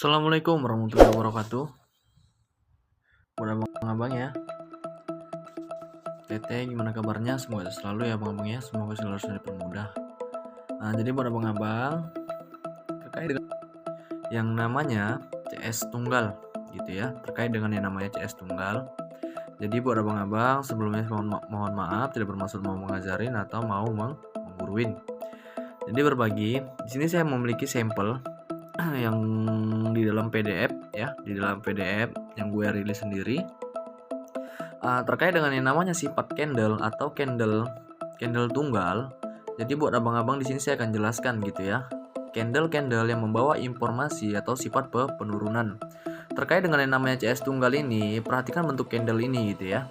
Assalamualaikum warahmatullahi wabarakatuh. Buat abang-abang ya. Teteh gimana kabarnya? Semoga selalu ya abang-abang ya. Semoga selalu dipermudah. Nah, jadi buat abang-abang terkait dengan yang namanya CS tunggal gitu ya. Terkait dengan yang namanya CS tunggal. Jadi buat abang-abang sebelumnya mohon maaf tidak bermaksud mau mengajarin atau mau mengguruin. Jadi berbagi. Di sini saya memiliki sampel yang di dalam PDF ya, di dalam PDF yang gue rilis sendiri terkait dengan yang namanya sifat candle atau candle tunggal. Jadi buat abang-abang di sini saya akan jelaskan gitu ya, candle yang membawa informasi atau sifat penurunan. Terkait dengan yang namanya CS tunggal ini, perhatikan bentuk candle ini gitu ya.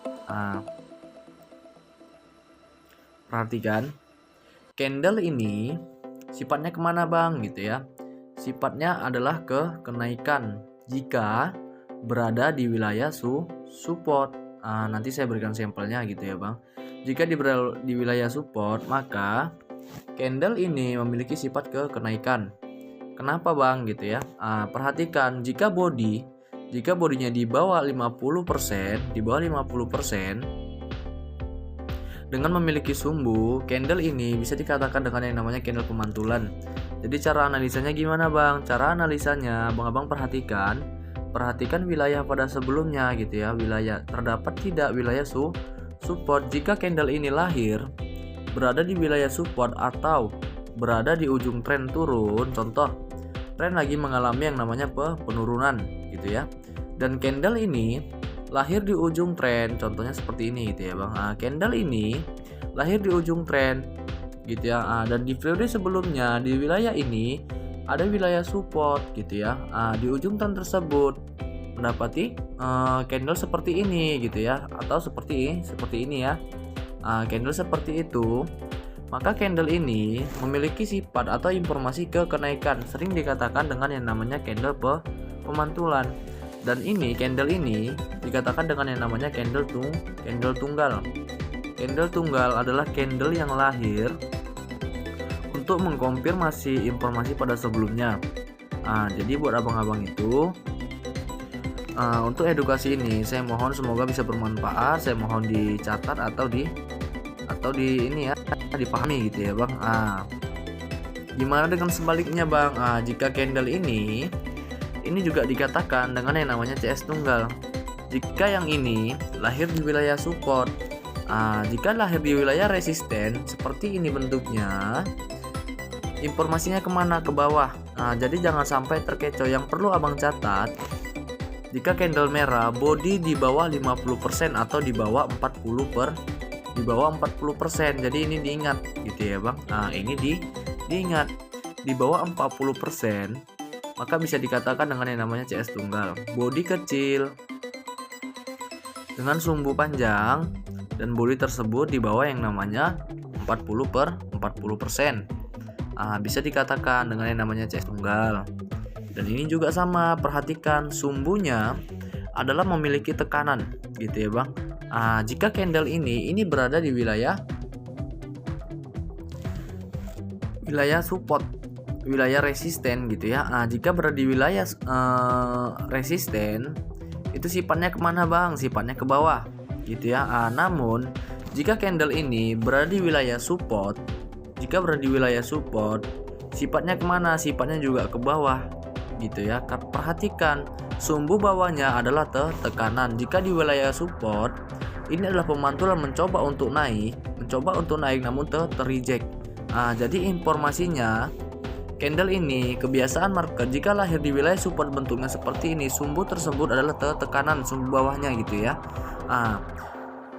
Perhatikan candle ini sifatnya kemana bang gitu ya. Sifatnya adalah ke kenaikan jika berada di wilayah support. Nanti saya berikan sampelnya gitu ya bang. Jika di wilayah support, maka candle ini memiliki sifat ke kenaikan. Kenapa bang gitu ya? Perhatikan jika bodinya di bawah 50%, dengan memiliki sumbu, candle ini bisa dikatakan dengan yang namanya candle pemantulan. Jadi cara analisanya gimana bang? Cara analisanya abang-abang perhatikan wilayah pada sebelumnya gitu ya. Wilayah terdapat tidak wilayah support. Jika candle ini lahir berada di wilayah support atau berada di ujung tren turun, contoh tren lagi mengalami yang namanya penurunan gitu ya. Dan candle ini lahir di ujung tren, contohnya seperti ini gitu ya bang. Candle ini lahir di ujung tren gitu ya. Dan di periode sebelumnya di wilayah ini ada wilayah support gitu ya. Di ujung tren tersebut mendapati candle seperti ini gitu ya, atau seperti ini ya. Candle seperti itu, maka candle ini memiliki sifat atau informasi ke kenaikan, sering dikatakan dengan yang namanya candle pemantulan. Dan ini candle ini dikatakan dengan yang namanya candle tunggal. Candle tunggal adalah candle yang lahir untuk mengkonfirmasi informasi pada sebelumnya. Jadi buat abang-abang itu untuk edukasi ini saya mohon semoga bisa bermanfaat. Saya mohon dicatat atau di ini ya, dipahami gitu ya bang. Gimana dengan sebaliknya bang? Jika candle ini juga dikatakan dengan yang namanya CS tunggal. Jika yang ini lahir di wilayah support, jika lahir di wilayah resisten seperti ini bentuknya, informasinya kemana? Ke bawah. Jadi jangan sampai terkecoh. Yang perlu abang catat, jika candle merah body di bawah 50% atau di bawah 40%, jadi ini diingat gitu ya bang. Ini diingat di bawah 40%, maka bisa dikatakan dengan yang namanya CS tunggal. Body kecil dengan sumbu panjang dan body tersebut di bawah yang namanya 40%, bisa dikatakan dengan yang namanya CS tunggal. Dan ini juga sama, perhatikan sumbunya adalah memiliki tekanan gitu ya bang. Jika candle ini berada di wilayah support, wilayah resisten gitu ya. Jika berada di wilayah resisten, itu sifatnya kemana bang? Sifatnya ke bawah gitu ya. Namun jika candle ini berada di wilayah support, sifatnya kemana? Sifatnya juga ke bawah gitu ya. Perhatikan sumbu bawahnya adalah tekanan. Jika di wilayah support, ini adalah pemantulan mencoba untuk naik namun terreject. Jadi informasinya, candle ini kebiasaan market jika lahir di wilayah support bentuknya seperti ini, sumbu tersebut adalah tekanan sumbu bawahnya gitu ya.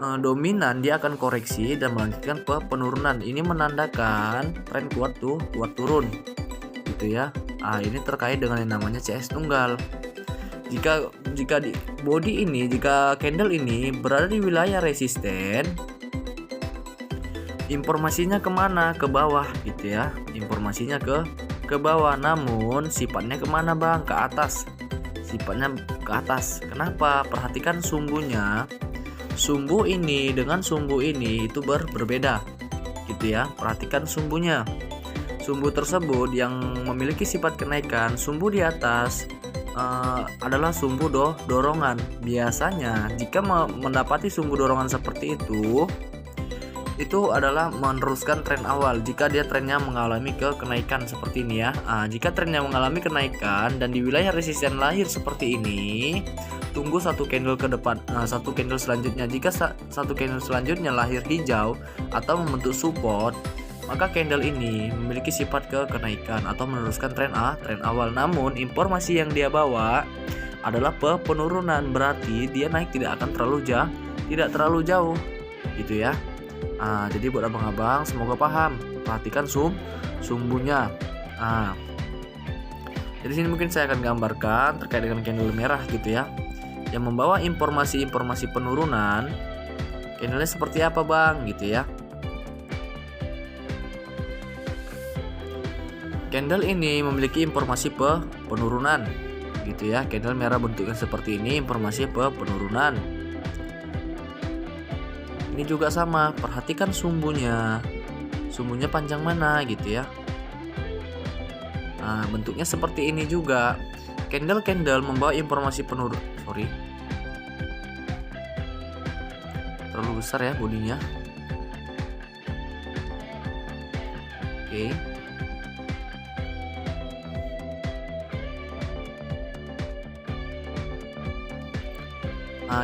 Dominan dia akan koreksi dan melanjutkan penurunan. Ini menandakan tren kuat turun gitu ya. Ini terkait dengan yang namanya CS tunggal. Jika di body ini, jika candle ini berada di wilayah resisten, informasinya kemana? Ke bawah gitu ya. Informasinya ke bawah, namun sifatnya kemana bang? Ke atas. Sifatnya ke atas. Kenapa? Perhatikan sumbunya. Sumbu ini dengan sumbu ini itu berbeda gitu ya. Perhatikan sumbunya. Sumbu tersebut yang memiliki sifat kenaikan, sumbu di atas adalah sumbu dorongan. Biasanya jika mendapati sumbu dorongan seperti itu adalah meneruskan tren awal jika dia trennya mengalami kenaikan seperti ini ya. Jika trennya mengalami kenaikan dan di wilayah resisten lahir seperti ini, tunggu satu candle ke depan, satu candle selanjutnya. Jika satu candle selanjutnya lahir hijau atau membentuk support, maka candle ini memiliki sifat kenaikan atau meneruskan tren awal. Namun informasi yang dia bawa adalah penurunan, berarti dia naik tidak akan terlalu jauh gitu ya. Jadi buat abang-abang semoga paham, perhatikan sumbunya. Jadi sini mungkin saya akan gambarkan terkait dengan candle merah gitu ya, yang membawa informasi penurunan. Candlenya seperti apa bang gitu ya. Candle ini memiliki informasi penurunan gitu ya. Candle merah bentuknya seperti ini, informasi penurunan. Ini juga sama, perhatikan sumbunya panjang mana gitu ya. Bentuknya seperti ini juga. Candle membawa informasi terlalu besar ya bodinya. Oke.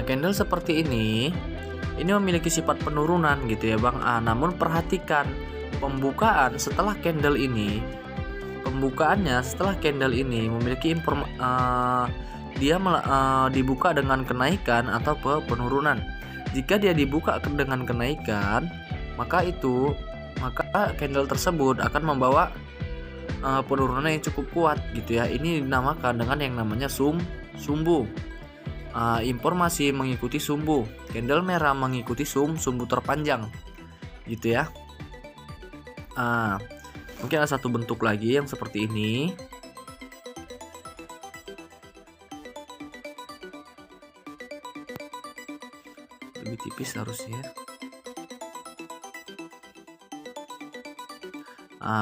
Candle seperti ini memiliki sifat penurunan gitu ya bang. Namun perhatikan pembukaannya setelah candle ini memiliki dibuka dengan kenaikan atau penurunan. Jika dia dibuka dengan kenaikan, maka candle tersebut akan membawa penurunan yang cukup kuat gitu ya. Ini dinamakan dengan yang namanya sumbu. Informasi mengikuti sumbu. Candle merah mengikuti sumbu terpanjang gitu ya. Mungkin ada satu bentuk lagi yang seperti ini. Lebih tipis harusnya.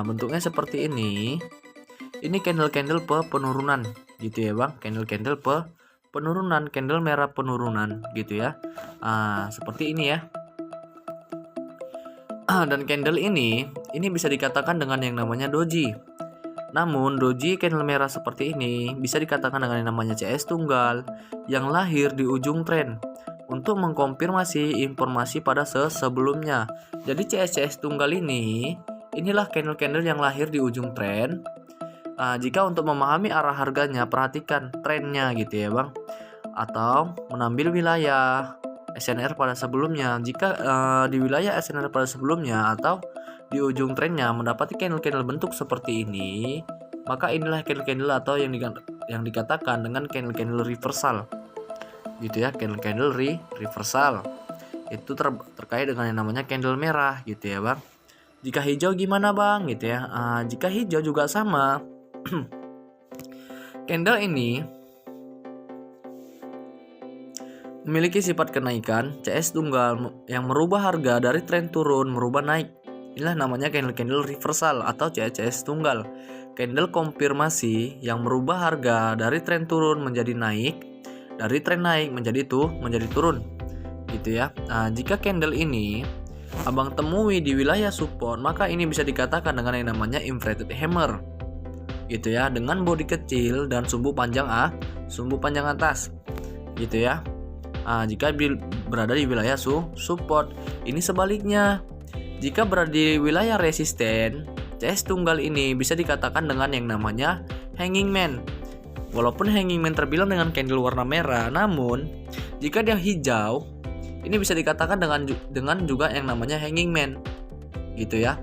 Bentuknya seperti ini. Ini candle penurunan gitu ya bang. Candle penurunan, candle merah penurunan gitu ya. Seperti ini ya. Dan candle ini bisa dikatakan dengan yang namanya doji. Namun doji candle merah seperti ini bisa dikatakan dengan yang namanya CS tunggal yang lahir di ujung tren untuk mengkonfirmasi informasi pada sebelumnya. Jadi CS tunggal inilah candle yang lahir di ujung tren. Jika untuk memahami arah harganya, perhatikan trennya gitu ya bang, atau menambil wilayah SNR pada sebelumnya. Jika di wilayah SNR pada sebelumnya atau di ujung trennya mendapati candle bentuk seperti ini, maka inilah candle atau yang dikatakan dengan candle reversal gitu ya. Candle reversal itu terkait dengan yang namanya candle merah gitu ya bang. Jika hijau gimana bang gitu ya. Jika hijau juga sama. Candle ini memiliki sifat kenaikan CS tunggal yang merubah harga dari tren turun merubah naik. Inilah namanya candle reversal atau CS tunggal. Candle konfirmasi yang merubah harga dari tren turun menjadi naik, dari tren naik menjadi turun gitu ya. Jika candle ini abang temui di wilayah support, maka ini bisa dikatakan dengan yang namanya inverted hammer gitu ya, dengan bodi kecil dan sumbu panjang atas gitu ya. Jika berada di wilayah support. Ini sebaliknya, jika berada di wilayah resisten, CS tunggal ini bisa dikatakan dengan yang namanya hanging man. Walaupun hanging man terbilang dengan candle warna merah, namun jika dia hijau, ini bisa dikatakan dengan juga yang namanya hanging man gitu ya.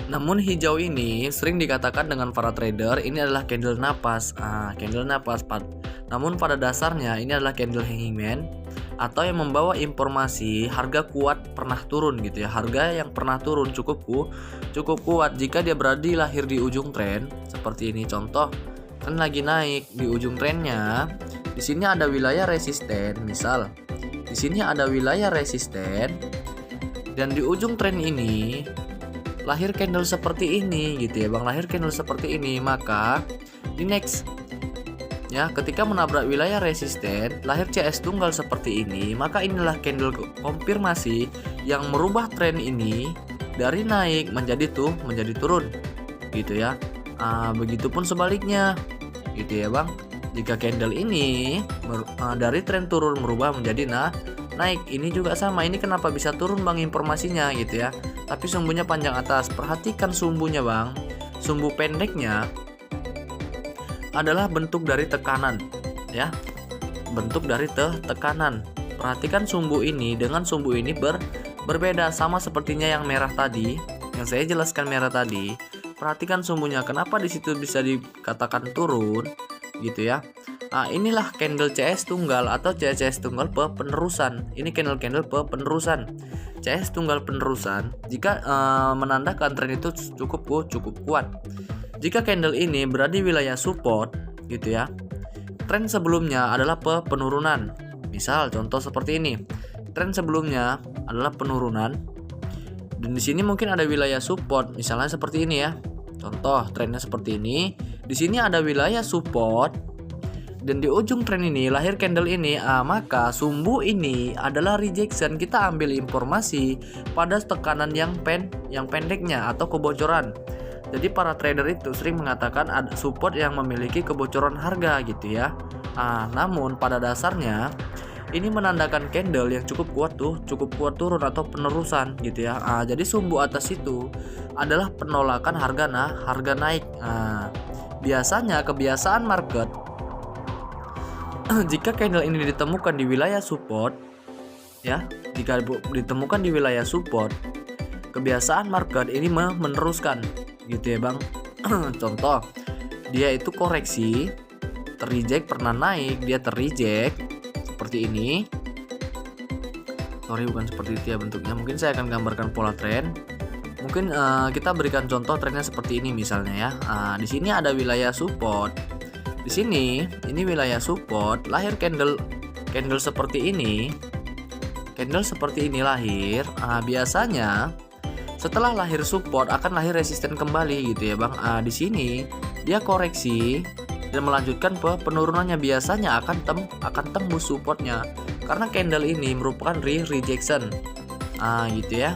Namun hijau ini sering dikatakan dengan para trader ini adalah candle napas. Namun pada dasarnya ini adalah candle hanging man atau yang membawa informasi harga kuat pernah turun gitu ya. Harga yang pernah turun cukup kuat jika dia berada lahir di ujung tren seperti ini. Contoh kan lagi naik di ujung trennya. Di sini ada wilayah resisten, misal. Di sini ada wilayah resisten dan di ujung tren ini lahir candle seperti ini gitu ya bang, lahir candle seperti ini, maka Di next ya, ketika menabrak wilayah resisten, lahir CS tunggal seperti ini, maka inilah candle konfirmasi yang merubah tren ini dari naik menjadi turun, gitu ya. Begitupun sebaliknya, gitu ya bang. Jika candle ini dari tren turun merubah menjadi naik, ini juga sama. Ini kenapa bisa turun bang informasinya, gitu ya. Tapi sumbunya panjang atas. Perhatikan sumbunya bang. Sumbu pendeknya adalah bentuk dari tekanan ya, bentuk dari tekanan. Perhatikan sumbu ini dengan sumbu ini berbeda, sama sepertinya yang merah tadi, yang saya jelaskan merah tadi. Perhatikan sumbunya, kenapa di situ bisa dikatakan turun, gitu ya. Inilah candle CS tunggal atau CS tunggal penerusan. Ini candle penerusan. CS tunggal penerusan jika menandakan tren itu cukup kuat. Jika candle ini berada di wilayah support, gitu ya, tren sebelumnya adalah penurunan. Misal contoh seperti ini, tren sebelumnya adalah penurunan, dan di sini mungkin ada wilayah support, misalnya seperti ini ya. Contoh trennya seperti ini, di sini ada wilayah support, dan di ujung tren ini lahir candle ini. Maka sumbu ini adalah rejection. Kita ambil informasi pada tekanan yang pendeknya atau kebocoran. Jadi para trader itu sering mengatakan ada support yang memiliki kebocoran harga, gitu ya. Namun pada dasarnya ini menandakan candle yang cukup kuat turun atau penerusan, gitu ya. Jadi sumbu atas itu adalah penolakan harga naik. Biasanya kebiasaan market jika candle ini ditemukan di wilayah support ya, jika ditemukan di wilayah support, kebiasaan market ini meneruskan, gitu ya bang. Contoh, dia itu koreksi, terreject, pernah naik, dia terreject seperti ini. Sorry, bukan seperti itu ya bentuknya. Mungkin saya akan gambarkan pola tren. Mungkin kita berikan contoh trennya seperti ini misalnya ya. Di sini ada wilayah support. Di sini ini wilayah support, lahir candle seperti ini. Candle seperti ini lahir. Biasanya setelah lahir support akan lahir resisten kembali, gitu ya bang. Di sini dia koreksi dan melanjutkan penurunannya, biasanya akan tembus supportnya karena candle ini merupakan rejection. Gitu ya.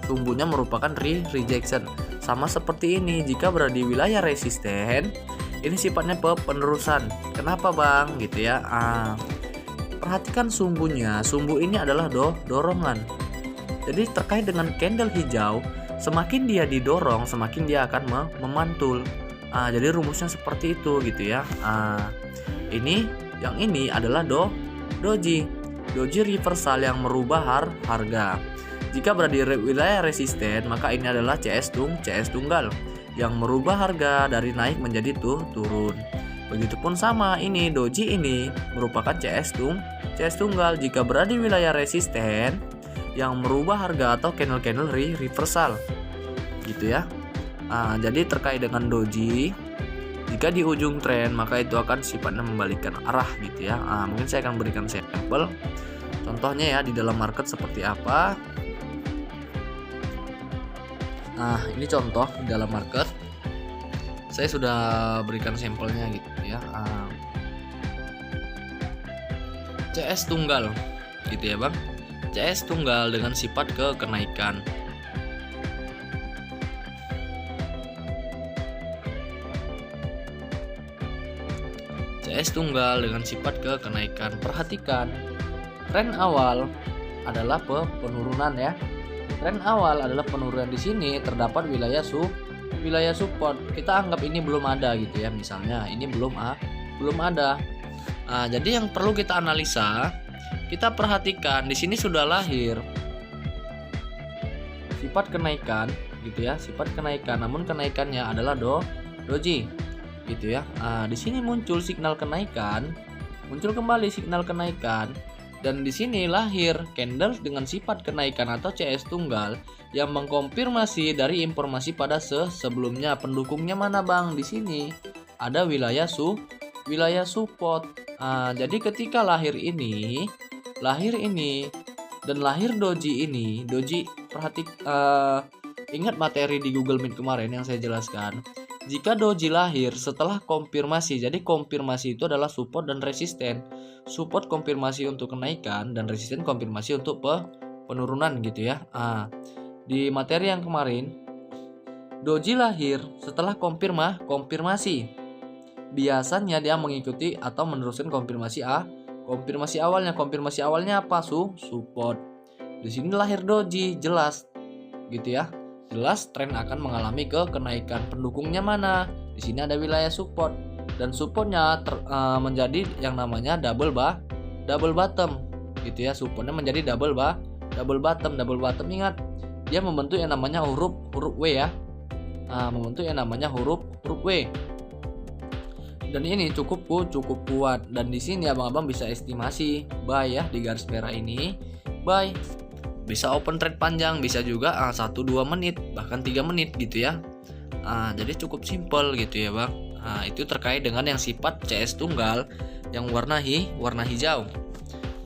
Sumbunya merupakan rejection. Sama seperti ini, jika berada di wilayah resisten, ini sifatnya penerusan. Kenapa bang? Gitu ya. Perhatikan sumbunya. Sumbu ini adalah dorongan. Jadi terkait dengan candle hijau, semakin dia didorong, semakin dia akan memantul. Jadi rumusnya seperti itu, gitu ya. Yang ini adalah doji reversal yang merubah harga. Jika berada di wilayah resisten, maka ini adalah CS tunggal yang merubah harga dari naik menjadi turun. Begitupun sama ini doji ini merupakan CS tunggal jika berada di wilayah resisten yang merubah harga atau candle reversal, gitu ya. Jadi terkait dengan doji, jika di ujung tren maka itu akan sifatnya membalikkan arah, gitu ya. Mungkin saya akan berikan sampel contohnya ya di dalam market seperti apa. Ini contoh di dalam market. Saya sudah berikan sampelnya, gitu ya. CS tunggal, gitu ya bang. CS tunggal dengan sifat kenaikan. CS tunggal dengan sifat kenaikan. Perhatikan, tren awal adalah penurunan ya. Tren awal adalah penurunan. Di sini terdapat wilayah support. Kita anggap ini belum ada, gitu ya. Misalnya ini belum ada. Jadi yang perlu kita analisa, kita perhatikan di sini sudah lahir sifat kenaikan, gitu ya, sifat kenaikan. Namun kenaikannya adalah doji, gitu ya. Di sini muncul signal kenaikan, muncul kembali signal kenaikan, dan di sini lahir candle dengan sifat kenaikan atau CS tunggal yang mengkonfirmasi dari informasi pada sebelumnya. Pendukungnya mana bang? Di sini ada wilayah support. Jadi ketika lahir ini dan lahir doji ini, ingat materi di Google Meet kemarin yang saya jelaskan. Jika doji lahir setelah konfirmasi, jadi konfirmasi itu adalah support dan resisten. Support konfirmasi untuk kenaikan dan resisten konfirmasi untuk penurunan gitu ya. Di materi yang kemarin, doji lahir setelah konfirmasi. Biasanya dia mengikuti atau meneruskan konfirmasi konfirmasi awalnya. Konfirmasi awalnya apa? Support. Di sini lahir doji, jelas gitu ya. Jelas tren akan mengalami kenaikan. Pendukungnya mana? Di sini ada wilayah support dan supportnya menjadi yang namanya double bottom gitu ya. Supportnya menjadi double bottom. Ingat, dia membentuk yang namanya huruf W ya. Membentuk yang namanya huruf W. Dan ini cukup kuat. Dan di sini abang-abang bisa estimasi buy ya, di garis merah ini buy. Bisa open trade panjang, bisa juga 1-2 menit, bahkan 3 menit gitu ya. Jadi cukup simple gitu ya bang. Itu terkait dengan yang sifat CS tunggal yang warna hijau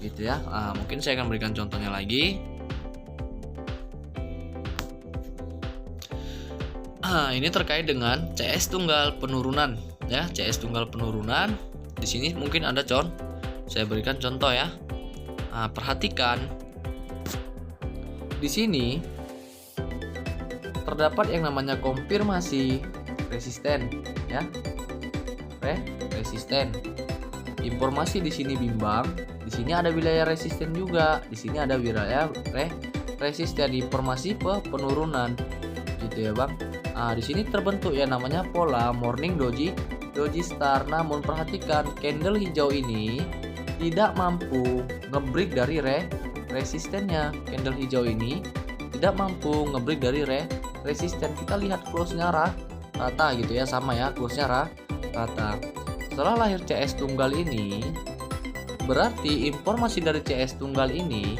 gitu ya. Mungkin saya akan berikan contohnya lagi. Ini terkait dengan CS tunggal penurunan ya. CS tunggal penurunan. Di sini mungkin ada saya berikan contoh ya. Perhatikan di sini terdapat yang namanya konfirmasi resisten ya. Resisten. Informasi di sini bimbang, di sini ada wilayah resisten juga, di sini ada wilayah resisten. Informasi penurunan gitu ya bang. Di sini terbentuk ya namanya pola morning doji star. Namun perhatikan candle hijau ini tidak mampu nge-break dari resistennya. Candle hijau ini tidak mampu nge-break dari resisten. Kita lihat close-nya rata gitu ya, sama ya, close-nya rata. Setelah lahir CS tunggal ini, berarti informasi dari CS tunggal ini,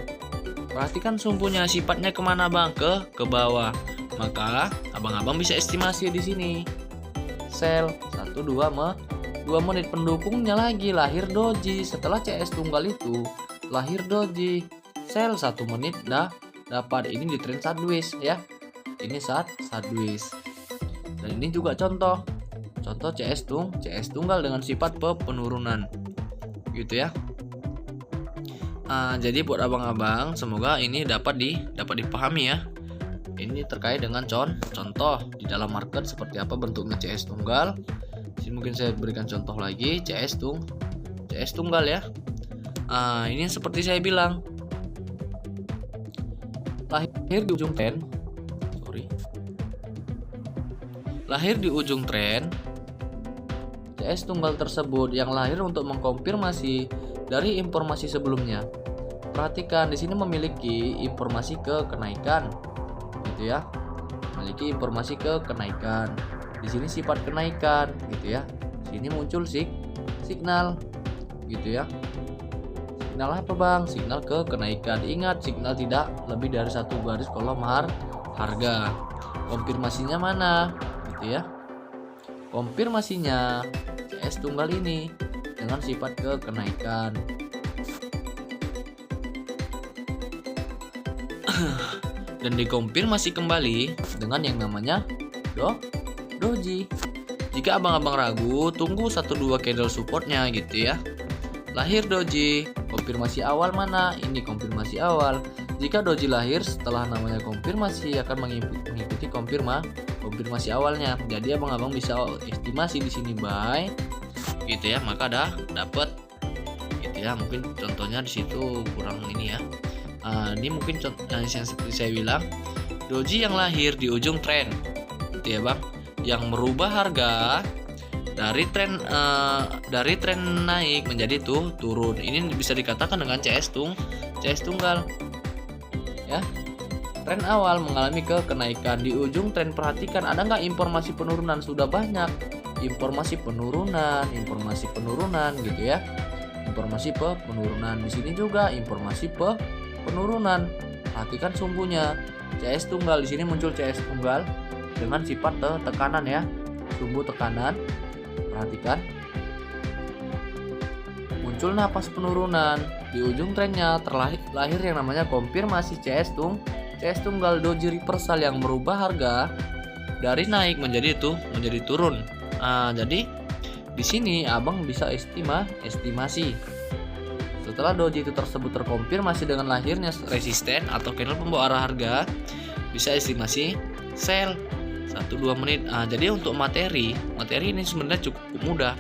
perhatikan sumbunya sifatnya kemana bang? Ke bawah. Maka abang-abang bisa estimasi di sini. Sell 1-2 menit. Pendukungnya lagi lahir doji. Setelah CS tunggal itu lahir doji. Sell 1 menit dapat. Ini di trend sideways ya. Ini sideways. Dan ini juga contoh CS tunggal dengan sifat penurunan gitu ya. Jadi buat abang-abang, semoga ini dapat dipahami ya. Ini terkait dengan contoh di dalam market seperti apa bentuknya CS tunggal. Sini mungkin saya berikan contoh lagi CS tunggal ya. Ini seperti saya bilang, lahir di ujung tren. Lahir di ujung tren. CS tunggal tersebut yang lahir untuk mengkonfirmasi dari informasi sebelumnya. Perhatikan di sini memiliki informasi kenaikan gitu ya. Memiliki informasi kenaikan. Di sini sifat kenaikan gitu ya. Sini muncul signal gitu ya. Signal apa bang? Signal kenaikan. Ingat, signal tidak lebih dari satu garis kolom harga. Konfirmasinya mana? Gitu ya. Konfirmasinya CS tunggal ini dengan sifat kenaikan. Dan dikonfirmasi kembali dengan yang namanya doji. Jika abang-abang ragu, tunggu 1-2 candle supportnya gitu ya. Lahir doji, konfirmasi awal mana? Ini konfirmasi awal. Jika doji lahir setelah namanya konfirmasi, akan mengikuti konfirmasi awalnya. Jadi abang-abang bisa estimasi di sini buy gitu ya, maka dapat gitu ya. Mungkin contohnya di situ kurang ini ya. Ini mungkin contoh yang seperti saya bilang, doji yang lahir di ujung tren gitu ya bang, yang merubah harga dari tren naik menjadi turun. Ini bisa dikatakan dengan CS tunggal ya. Tren awal mengalami kenaikan di ujung tren. Perhatikan ada nggak informasi penurunan? Sudah banyak informasi penurunan gitu ya. Informasi penurunan. Di sini juga informasi penurunan. Perhatikan sumbunya CS tunggal. Di sini muncul CS tunggal dengan sifat tekanan ya, sumbu tekanan. Perhatikan muncul napas penurunan di ujung trennya. Terlahir yang namanya konfirmasi CS tunggal doji reversal yang merubah harga dari naik menjadi turun. Jadi di sini abang bisa estimasi. Setelah doji itu tersebut terkonfirmasi dengan lahirnya resisten atau candle pembawa arah harga, bisa estimasi sell 1-2 menit. Jadi untuk materi ini sebenarnya cukup mudah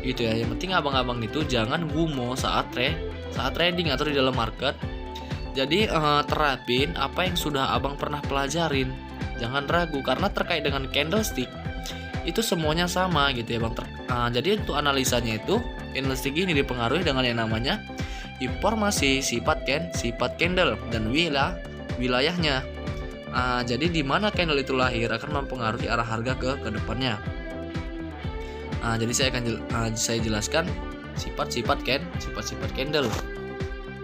gitu ya. Yang penting abang-abang itu jangan gumo saat trading atau di dalam market. Jadi terapin apa yang sudah abang pernah pelajarin. Jangan ragu karena terkait dengan candlestick itu semuanya sama gitu ya bang. Jadi untuk analisanya itu candlestick ini dipengaruhi dengan yang namanya informasi sifat candle dan wilayahnya. Jadi di mana candle itu lahir akan mempengaruhi arah harga ke depannya. Jadi saya jelaskan sifat-sifat candle.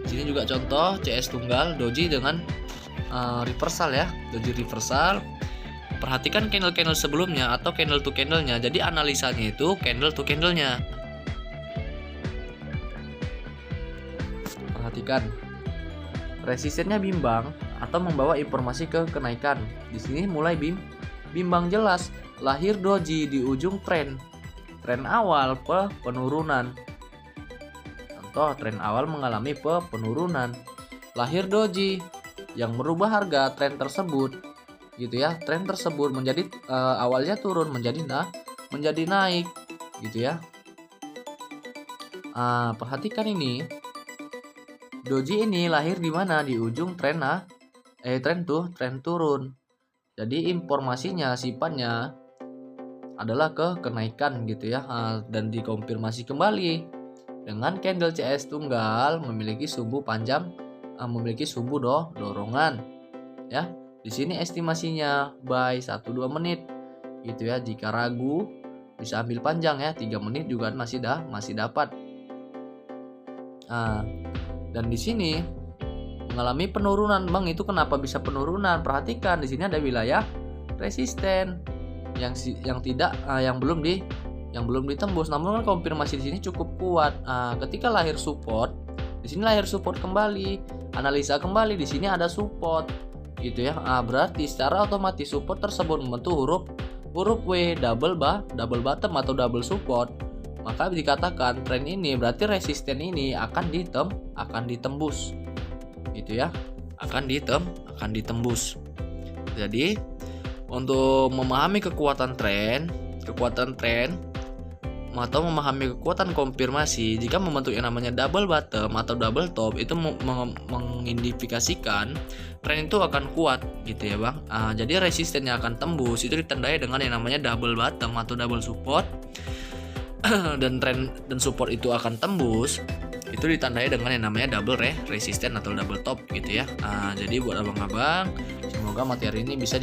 Sini juga contoh CS tunggal doji dengan reversal ya, doji reversal. Perhatikan candle sebelumnya atau candle to candlenya. Jadi analisanya itu candle to candlenya. Perhatikan resistennya bimbang atau membawa informasi ke kenaikan. Di sini mulai bimbang jelas, lahir doji di ujung tren awal penurunan. Contoh, tren awal mengalami penurunan. Lahir doji yang merubah harga tren tersebut gitu ya. Tren tersebut menjadi awalnya turun menjadi naik gitu ya. Perhatikan ini. Doji ini lahir di mana? Di ujung tren turun. Jadi informasinya sifatnya adalah ke kenaikan gitu ya. Dan dikonfirmasi kembali dengan candle CS tunggal memiliki sumbu panjang, memiliki sumbu dorongan ya. Di sini estimasinya buy 1-2 menit gitu ya. Jika ragu bisa ambil panjang ya, 3 menit juga masih dapat. Dan di sini mengalami penurunan. Bang, itu kenapa bisa penurunan? Perhatikan di sini ada wilayah resisten yang belum ditembus. Namun kan konfirmasi di sini cukup kuat. Ketika lahir support, di sini lahir support kembali. Analisa kembali di sini ada support gitu ya. Berarti secara otomatis support tersebut membentuk huruf W, double bottom atau double support. Maka dikatakan tren ini berarti resisten ini akan ditembus gitu ya. Akan ditembus. Jadi untuk memahami kekuatan tren atau memahami kekuatan konfirmasi, jika membentuk yang namanya double bottom atau double top, itu mengindikasikan tren itu akan kuat gitu ya bang. Jadi resistennya akan tembus itu ditandai dengan yang namanya double bottom atau double support. dan support itu akan tembus itu ditandai dengan yang namanya double resisten atau double top gitu ya. Jadi buat abang-abang, semoga materi ini bisa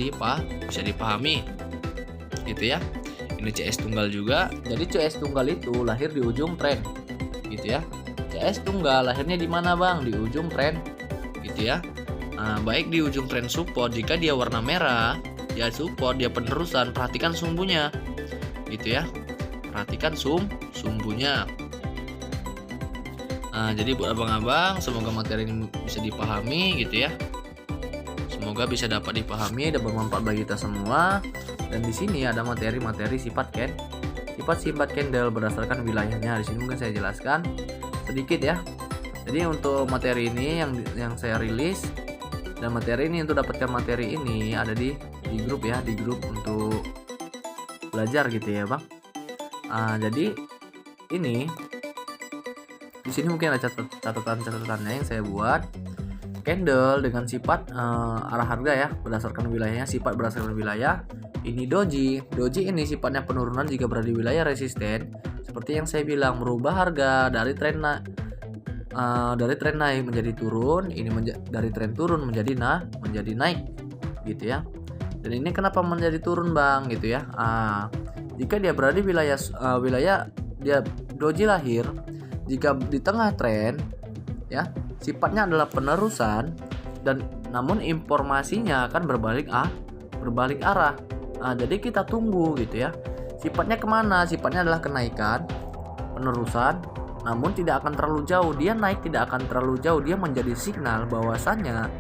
dipahami gitu ya. Ini CS tunggal juga. Jadi CS tunggal itu lahir di ujung tren gitu ya. CS tunggal lahirnya di mana bang? Di ujung tren gitu ya. Baik di ujung tren support, jika dia warna merah dia support, dia penerusan. Perhatikan sumbunya gitu ya. Perhatikan sumbunya. Jadi buat abang-abang, semoga materi ini bisa dipahami gitu ya. Semoga bisa dapat dipahami dan bermanfaat bagi kita semua. Dan di sini ada materi-materi sifat candle berdasarkan wilayahnya. Di sini mungkin saya jelaskan sedikit ya. Jadi untuk materi ini yang saya rilis, dan materi ini untuk dapatkan materi ini ada di grup ya, di grup untuk belajar gitu ya bang. Jadi ini di sini mungkin ada catatan-catatannya yang saya buat. Candle dengan sifat arah harga ya, berdasarkan wilayahnya, sifat berdasarkan wilayah. Ini doji ini sifatnya penurunan jika berada di wilayah resisten. Seperti yang saya bilang, merubah harga dari tren naik menjadi turun, ini dari tren turun menjadi naik gitu ya. Dan ini kenapa menjadi turun bang gitu ya. Jika dia berada di wilayah dia doji lahir, jika di tengah tren ya, sifatnya adalah penerusan dan namun informasinya akan berbalik arah. Jadi kita tunggu gitu ya. Sifatnya kemana? Sifatnya adalah kenaikan, penerusan, namun tidak akan terlalu jauh. Dia naik tidak akan terlalu jauh. Dia menjadi signal bahwasannya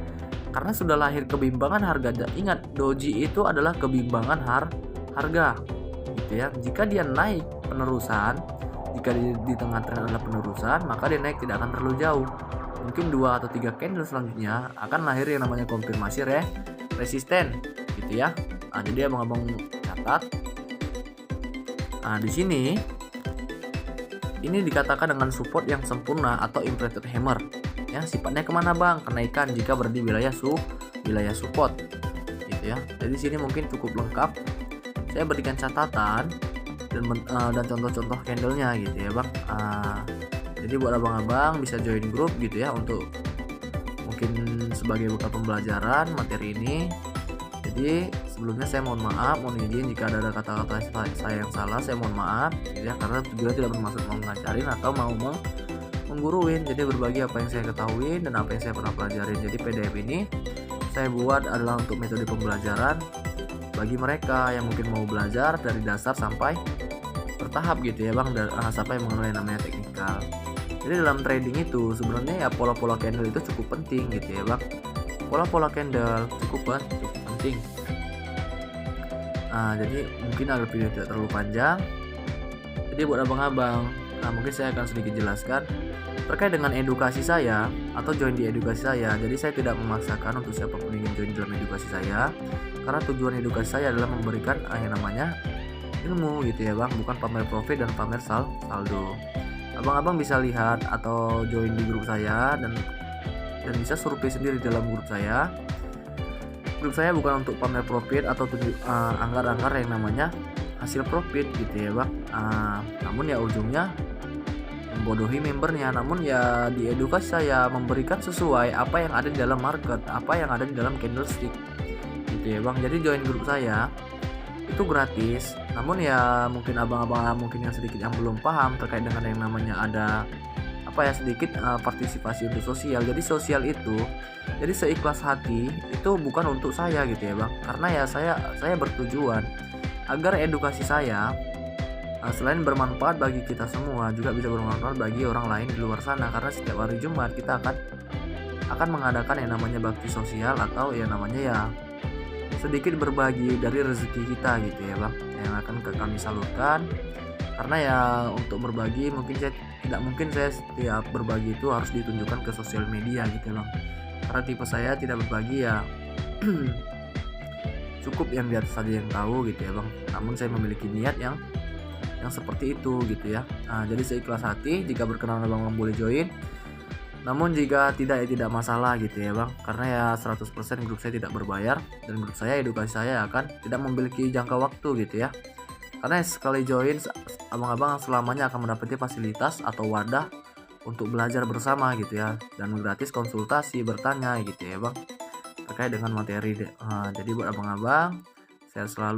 karena sudah lahir kebimbangan harga. Ingat, doji itu adalah kebimbangan harga gitu ya. Jika dia naik penerusan, jika di tengah tren adalah penerusan, maka dia naik tidak akan terlalu jauh. Mungkin 2 atau 3 candle selanjutnya akan lahir yang namanya konfirmasi resisten gitu ya. Nah, jadi abang-abang catat. Nah, di sini ini dikatakan dengan support yang sempurna atau inverted hammer. Ya, sifatnya kemana bang? Kenaikan jika berada di wilayah support gitu ya. Jadi sini mungkin cukup lengkap. Saya berikan catatan dan contoh-contoh candlenya gitu ya bang. Jadi buat abang-abang bisa join grup gitu ya, untuk mungkin sebagai bekal pembelajaran materi ini. Jadi sebelumnya saya mohon maaf, mohon izin jika ada kata-kata saya yang salah, saya mohon maaf gitu ya, karena juga tidak bermaksud mau ngajarin atau mau mengguruin. Jadi berbagi apa yang saya ketahui dan apa yang saya pernah pelajarin. Jadi PDF ini saya buat adalah untuk metode pembelajaran bagi mereka yang mungkin mau belajar dari dasar sampai bertahap gitu ya bang, sampai mengenai namanya teknikal. Jadi dalam trading itu sebenarnya ya pola-pola candle itu cukup penting gitu ya bang. Pola-pola candle cukup penting. Jadi mungkin agar video tidak terlalu panjang, jadi buat abang-abang, mungkin saya akan sedikit jelaskan terkait dengan edukasi saya atau join di edukasi saya. Jadi saya tidak memaksakan untuk siapapun ingin join dalam edukasi saya, karena tujuan edukasi saya adalah memberikan yang namanya ilmu gitu ya bang, bukan pamer profit dan pamer saldo. Abang-abang bisa lihat atau join di grup saya dan bisa survei sendiri dalam grup saya. Grup saya bukan untuk pamer profit atau anggar-anggar yang namanya hasil profit gitu ya bang. Namun ya ujungnya membodohi membernya. Namun ya di edukasi saya memberikan sesuai apa yang ada di dalam market, apa yang ada di dalam candlestick gitu ya bang. Jadi join grup saya itu gratis. Namun ya mungkin abang-abang mungkin yang sedikit yang belum paham terkait dengan yang namanya ada sedikit partisipasi untuk sosial. Jadi sosial itu jadi seikhlas hati, itu bukan untuk saya gitu ya bang, karena ya saya bertujuan agar edukasi saya selain bermanfaat bagi kita semua, juga bisa bermanfaat bagi orang lain di luar sana. Karena setiap hari Jumat kita akan mengadakan yang namanya bakti sosial, atau yang namanya ya sedikit berbagi dari rezeki kita gitu ya bang, yang akan kami salurkan. Karena ya untuk berbagi tidak mungkin saya setiap berbagi itu harus ditunjukkan ke sosial media gitu bang, karena tipe saya tidak berbagi ya cukup yang di atas saja yang tahu gitu ya bang. Namun saya memiliki niat yang seperti itu gitu ya. Jadi seikhlas hati, jika berkenan abang boleh join. Namun jika tidak ya tidak masalah gitu ya bang, karena ya 100% grup saya tidak berbayar, dan grup saya edukasi saya akan tidak memiliki jangka waktu gitu ya. Karena sekali join abang-abang selamanya akan mendapati fasilitas atau wadah untuk belajar bersama gitu ya, dan gratis konsultasi bertanya gitu ya bang terkait dengan materi. Jadi buat abang-abang saya selalu